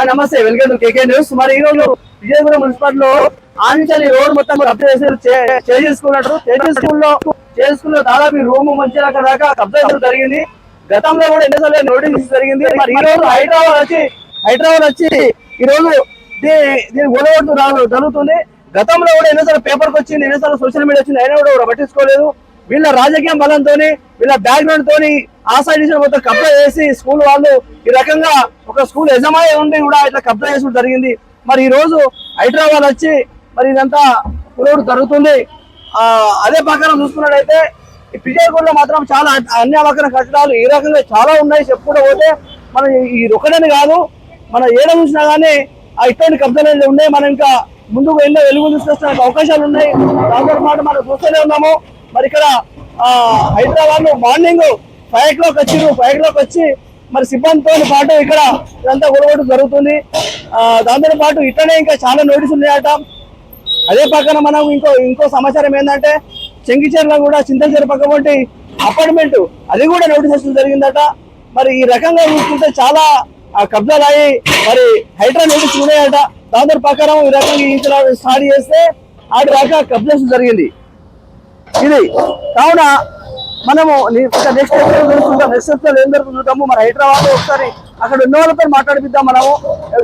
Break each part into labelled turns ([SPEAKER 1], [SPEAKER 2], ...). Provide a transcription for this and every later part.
[SPEAKER 1] నమస్తే, welcome to KK news. మరి ఈ రోజు విజయనగరం మున్సిపాలిటీలో ఆంచలి రోడ్ మొత్తం చేసుకున్నట్టు స్కూల్లో దాదాపు రూమ్ మంచిగా దాకా కబ్జా జరిగింది. గతంలో కూడా ఎన్నిసార్లు నోటీస్ జరిగింది. మరి ఈ రోజు హైదరాబాద్ వచ్చి ఈ రోజు దీని గొడవ జరుగుతుంది. గతంలో కూడా ఎన్నిసార్లు పేపర్కి వచ్చింది, ఎన్నిసార్లు సోషల్ మీడియా వచ్చింది, అయినా కూడా పట్టించుకోలేదు. వీళ్ళ రాజకీయ బలంతో వీళ్ళ బ్యాక్గ్రౌండ్ తోని ఆసాడిషన్ మొత్తం కబ్జా చేసి స్కూల్ వాళ్ళు ఈ రకంగా ఒక స్కూల్ యజమాని ఉండి కూడా ఇట్లా కబ్జా చేసి జరిగింది. మరి ఈ రోజు హైదరాబాద్ వచ్చి మరి ఇదంతా పురోడు జరుగుతుంది. అదే ప్రకారం చూసుకున్నట్టయితే ఈ పిజార్గూడలో మాత్రం చాలా అన్యాయకర కట్టడాలు ఈ రకంగా చాలా ఉన్నాయి. చెప్పుకుంటూ పోతే మనం ఈ ఒకటని కాదు, మనం ఏడ చూసినా కానీ ఇట్లాంటి కబ్జాలు ఉన్నాయి. మనం ఇంకా ముందుకు ఎన్నో వెలుగు తీసుకొచ్చడానికి అవకాశాలు ఉన్నాయి. దాంతో పాటు మనం చూస్తూనే ఉన్నాము. మరి ఇక్కడ హైదరాబాద్ లో మార్నింగ్ 5 o'clock వచ్చారు. 5 o'clock వచ్చి మరి సిబ్బందితో పాటు ఇక్కడ ఇదంతా గొడవడం జరుగుతుంది. దాంతో పాటు ఇట్లనే ఇంకా చాలా నోటీసులు ఉన్నాయట. అదే పక్కన మనం ఇంకో సమాచారం ఏంటంటే చెంగిచెర్ల కూడా చింతచెరు పక్క వంటి అపార్ట్మెంట్ అది కూడా నోటీస్ జరిగిందట. మరి ఈ రకంగా చూసుకుంటే చాలా కబ్జాలు అయ్యి మరి హైడ్రా నోటీసులు ఉన్నాయట. దాని ప్రకారం ఈ రకంగా స్టార్ట్ చేస్తే ఆడి దాకా కబ్జా జరిగింది. ఇది కావున మనము నెక్స్ట్ ఎపిసోడ్ ఏం జరుగుతుందో చూద్దాము. మరి హైదరాబాద్ ఒకసారి అక్కడ ఉన్న వాళ్ళతో మాట్లాడిపిద్దాం, మనము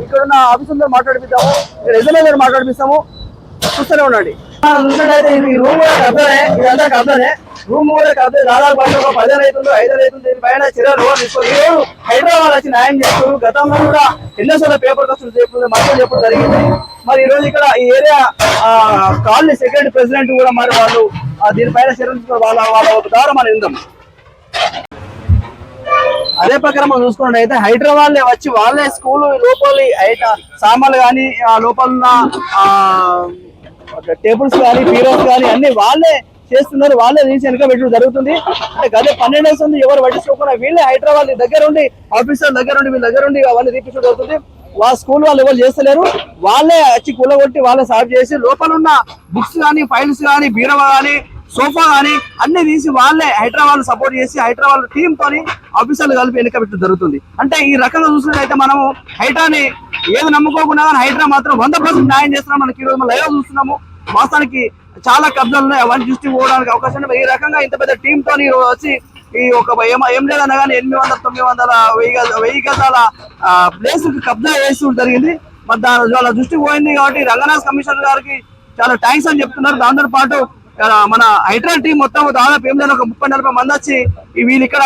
[SPEAKER 1] ఇక్కడ ఉన్న ఆఫీసులతో మాట్లాడిపిద్దాము, ఇక్కడ ఎజెంట్ మాట్లాడిపిస్తాము. చూస్తూనే ఉండండి. చూసినట్టయితే ఈ రూమ్ కూడా కబ్జానే, ఇదంతా కబ్జానే. రూమ్ కూడా కబ్జా దాదాపు ఒక 10 అవుతుందో 5 అవుతుంది. దీనిపైన చర్యలు తీసుకోవాలి. ఈ రోజు హైదరాబాద్ వచ్చి న్యాయం చేస్తారు. గతంలో కూడా ఎన్నోసార్లు పేపర్ ఖర్చులు మొత్తం చెప్పడం జరిగింది. మరి ఈ రోజు ఇక్కడ ఈ ఏరియా కాలనీ సెక్రటరీ ప్రెసిడెంట్ కూడా మరి వాళ్ళు దీనిపైన చర్యలు వాళ్ళ ద్వారా మనం విందాం. అదే ప్రకారం మనం చూసుకున్నట్టయితే హైదరాబాద్ వచ్చి వాళ్ళే స్కూల్ లోపలి సామాన్లు కానీ లోపల ఉన్న టేబుల్స్ కానీ పీరోస్ కానీ అన్ని వాళ్ళే చేస్తున్నారు. వాళ్ళే తీసి వెనక పెట్టడం జరుగుతుంది. అంటే గత 12 అవుతుంది, ఎవరు పట్టించుకోకుండా వీళ్ళే హైదరాబాద్ దగ్గర ఉండి ఆఫీసర్ దగ్గర ఉండి వీళ్ళ దగ్గర ఉండి అవన్నీ తీపించడం జరుగుతుంది. వాళ్ళ స్కూల్ వాళ్ళు ఎవరు చేస్తలేరు, వాళ్ళే వచ్చి కూలగొట్టి వాళ్ళే సాల్వ్ చేసి లోపల ఉన్న బుక్స్ కానీ ఫైల్స్ కానీ బీరవ కానీ సోఫా కానీ అన్ని తీసి వాళ్ళే హైదరాబాద్ సపోర్ట్ చేసి హైదరాబాద్ టీమ్ తోని ఆఫీసర్లు కలిపి వెనక పెట్టడం జరుగుతుంది. అంటే ఈ రకంగా చూసినట్టయితే మనము హైడ్రాని ఏది నమ్ముకోకుండా కానీ హైడ్రా మాత్రం 100% న్యాయం చేస్తున్నాం. మనకి ఈ రోజు మనం లైవ్ చూస్తున్నాము. వాస్తవానికి చాలా కబ్జాలు ఉన్నాయి, అవన్నీ దృష్టి పోవడానికి అవకాశం ఉంది. ఈ రకంగా ఇంత పెద్ద టీమ్ తోని వచ్చి ఈ ఒక ఏం లేదన్నా కానీ 800, 900, 1000 గజాల ప్లేస్ కబ్జా చేస్తూ జరిగింది. మరి వాళ్ళ దృష్టి పోయింది కాబట్టి రంగనాథ్ కమిషనర్ గారికి చాలా థ్యాంక్స్ అని చెప్తున్నారు. దాంతో పాటు మన హైడ్రా టీం మొత్తం దాదాపు ఏం లేదు ఒక 30-40 మంది వచ్చి వీళ్ళు ఇక్కడ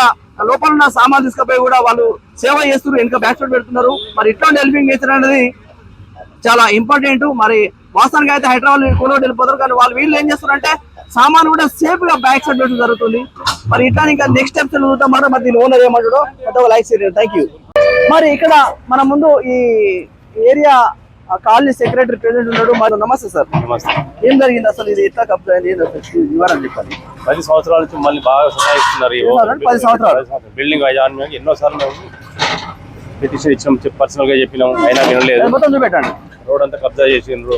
[SPEAKER 1] లోపల ఉన్న సామాన్లు తీసుకుపోయి కూడా వాళ్ళు సేవ చేస్తున్నారు, వెనుక బ్యాక్ సైడ్ పెడుతున్నారు. మరి ఇట్లాంటి హెల్పింగ్ నేచర్ అనేది చాలా ఇంపార్టెంట్. మరి వాస్తవానికి అయితే హైదరాబాద్ కూడా వెళ్ళిపోతారు, కానీ వాళ్ళు వీళ్ళు ఏం చేస్తారంటే సామాన్ కూడా సేఫ్ గా బ్యాక్ సైడ్ పెట్టడం జరుగుతుంది. మరి ఇట్లా ఇంకా నెక్స్ట్ స్టెప్స్ చూద్దాం మాట. మరి దీని ఓనర్ ఏమంటాడో లైక్ చేయండి. Thank you. మరి ఇక్కడ మన ముందు ఈ ఏరియా కాలనీ సెక్రటరీ ప్రెసిడెంట్ ఉన్నాడు. మరి నమస్తే సార్.
[SPEAKER 2] నమస్తే.
[SPEAKER 1] ఏం జరిగింది అసలు, ఇది ఎట్లా కబ్జా అయింది, వివరాలు చెప్పాలి.
[SPEAKER 2] 10 సంవత్సరాల నుంచి మళ్ళీ బాగా సతాయిస్తున్నారు.
[SPEAKER 1] 10 సంవత్సరాలు
[SPEAKER 2] బిల్డింగ్ యజమాని ఎన్నోసార్లు మేము పిటిషన్ ఇచ్చినాం, పర్సనల్ గా చెప్పినాము, అయినా వినలేదు.
[SPEAKER 1] మొత్తం చూపెట్టండి.
[SPEAKER 2] రోడ్ అంతా కబ్జా చేసిండ్రు,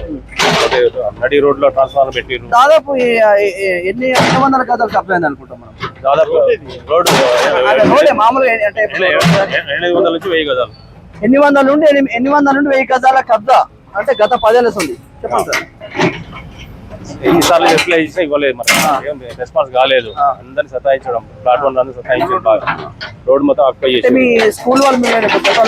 [SPEAKER 2] నడి రోడ్ లో ట్రాన్స్ఫార్మర్ పెట్టిండ్రు.
[SPEAKER 1] దాదాపు ఎన్ని వందల గజాలు కబ్జా అయింది అనుకుంటాం మనం.
[SPEAKER 2] దాదాపు రోడ్
[SPEAKER 1] మామూలుగా అంటే
[SPEAKER 2] 800 నుంచి 1000 గజాలు.
[SPEAKER 1] 800 నుండి 1000 గజాల కబ్జా అంటే గత 10 ఏళ్ళ ఉంది. చెప్పండి సార్.
[SPEAKER 2] ఎన్నిసార్లు రిప్లై ఇచ్చినా ఇవ్వలేదు, మరి రెస్పాన్స్ కాలేదు. అందరిని సతాయించడం, ప్లాట్ఫామ్ అందరూ సతాయించడం బాగా. రోడ్ మొత్తం ఆక్యుపై చేసి
[SPEAKER 1] మీ స్కూల్ వాళ్ళు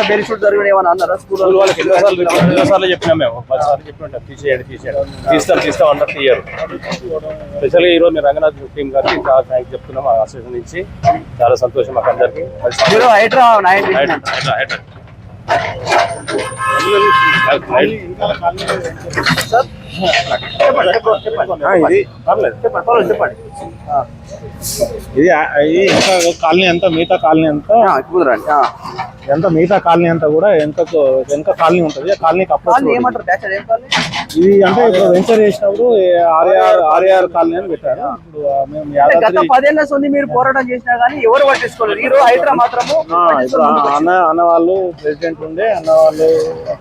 [SPEAKER 1] బెనిఫిట్ జరిగిన ఏమన్నా అన్నారా? స్కూల్
[SPEAKER 2] వాళ్ళకి ఎన్నోసార్లు చెప్పినాం మేము, 10 సార్లు చెప్పినట్టు తీసేయండి తీస్తాం అన్నట్టు తీయరు. స్పెషల్గా ఈరోజు మేము రంగనాథ్ టీం గారికి చాలా థ్యాంక్స్ చెప్తున్నాం. ఆ అసోసియేషన్ నుంచి చాలా సంతోషం మాకు అందరికి.
[SPEAKER 3] ఇది కాలనీ అంతా మిగతా కాలనీ అంతా మిగతా కాలనీ అంతా కూడా వెనక కాలనీ ఉంటుంది. కాలనీకి అప్పుడు ఇది అంటే ఇప్పుడు వెంచర్ చేసినప్పుడు ఆర్ఆర్ కాలనీ అని పెట్టారు.
[SPEAKER 1] ఇప్పుడు 10 ఏళ్ళ ఉంది మీరు పోరాటం చేసినా కానీ ఎవరు పట్టించుకోలేదు. ఈ రోజు హైదరా మాత్రము
[SPEAKER 3] అన్న వాళ్ళు ప్రెసిడెంట్ ఉండే అన్న వాళ్ళు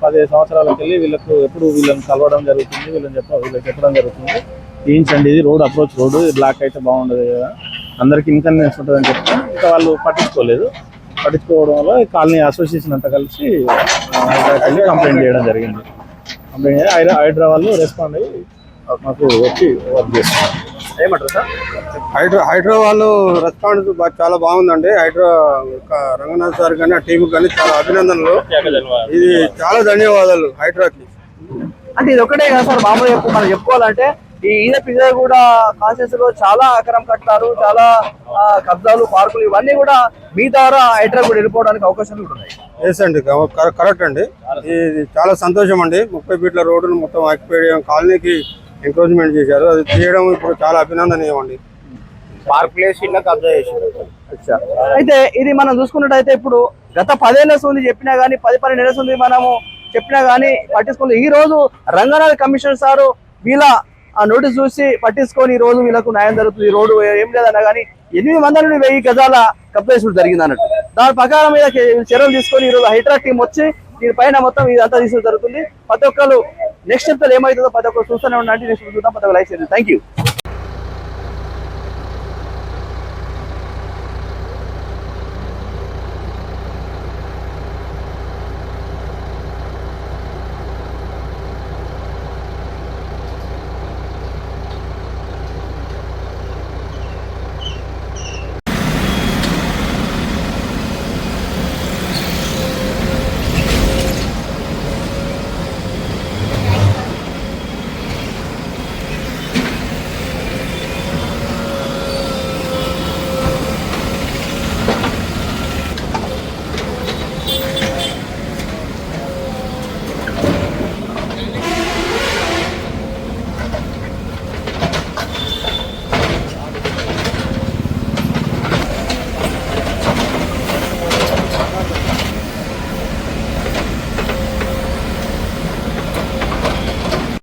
[SPEAKER 3] 15 సంవత్సరాలకు వెళ్ళి వీళ్ళని కలవడం జరుగుతుంది, వీళ్ళకి చెప్పడం జరుగుతుంది. తీయించండి, ఇది రోడ్ అప్రోచ్ రోడ్, బ్లాక్ అయితే బాగుండదు కదా, అందరికి ఇన్కన్వీనియన్స్ ఉంటుంది అని చెప్తే ఇంకా వాళ్ళు పట్టించుకోవడం వల్ల కాలనీ అసోసియేషన్ అంతా కలిసి వెళ్ళి కంప్లైంట్ చేయడం జరిగింది. కంప్లైంట్ చేసి హైడ్రా వాళ్ళు రెస్పాండ్ అయ్యి మాకు వచ్చి వర్క్ చేస్తున్నారు.
[SPEAKER 1] ఏమంటారు సార్?
[SPEAKER 4] హైడ్రా వాళ్ళు రెస్పాన్స్ చాలా బాగుందండి. హైడ్రా రంగనాథ్ సార్ కానీ ఆ టీంకి కానీ చాలా అభినందనలు. ఇది చాలా ధన్యవాదాలు హైడ్రాకి.
[SPEAKER 1] అంటే ఇది ఒకటే కదా సార్, మామూలుగా మనం చెప్పుకోవాలంటే ఈ ఈదపిగూడ కాన్స్టిట్యూన్సీ లో చాలా అక్రమ కట్టాలు, చాలా కబ్జాలు, పార్కులు ఇవన్నీ కూడా మీ ద్వారా హైడ్రా కూడా వెళ్ళిపోవడానికి అవకాశాలు ఉన్నాయి.
[SPEAKER 4] ఎస్ అండి, కరెక్ట్ అండి. ఇది చాలా సంతోషం అండి. 30 ఫీట్ల రోడ్డును మొత్తం ఆక్యుపై కాలనీకి ఎంక్రోచ్మెంట్ చేశారు. అది తీయడం ఇప్పుడు చాలా అభినందనీయం అండి.
[SPEAKER 1] పార్క్ ప్లేస్ ఇలా కబ్జా చేశారు. అయితే ఇది మనం చూసుకున్నట్టయితే ఇప్పుడు గత 10 ఏళ్ళ ఉంది చెప్పినా గానీ, 10-12 ఏళ్ళ ఉంది మనము చెప్పినా గానీ పట్టించుకోలేదు. ఈ రోజు రంగనాథ్ కమిషనర్ సారు వీళ్ళ ఆ నోటీస్ చూసి పట్టించుకొని ఈ రోజు వీళ్ళకు న్యాయం జరుగుతుంది. ఈ రోడ్డు ఏం లేదన్నా కానీ 800 నుండి 1000 గజాల కబ్జా జరిగింది అన్నట్టు. దాని ప్రకారం మీద చర్యలు తీసుకొని ఈ రోజు హైడ్రా టీం వచ్చి దీనిపైన మొత్తం ఇదంతా తీసుకు జరుగుతుంది. ప్రతి ఒక్కరు నెక్స్ట్ స్టెప్ ఏమవుతుందో ప్రతి ఒక్కరు చూస్తూనే ఉండండి. నెక్స్ట్ చూద్దాం. ప్రతి ఒక్క లైక్ చేయండి. Thank you.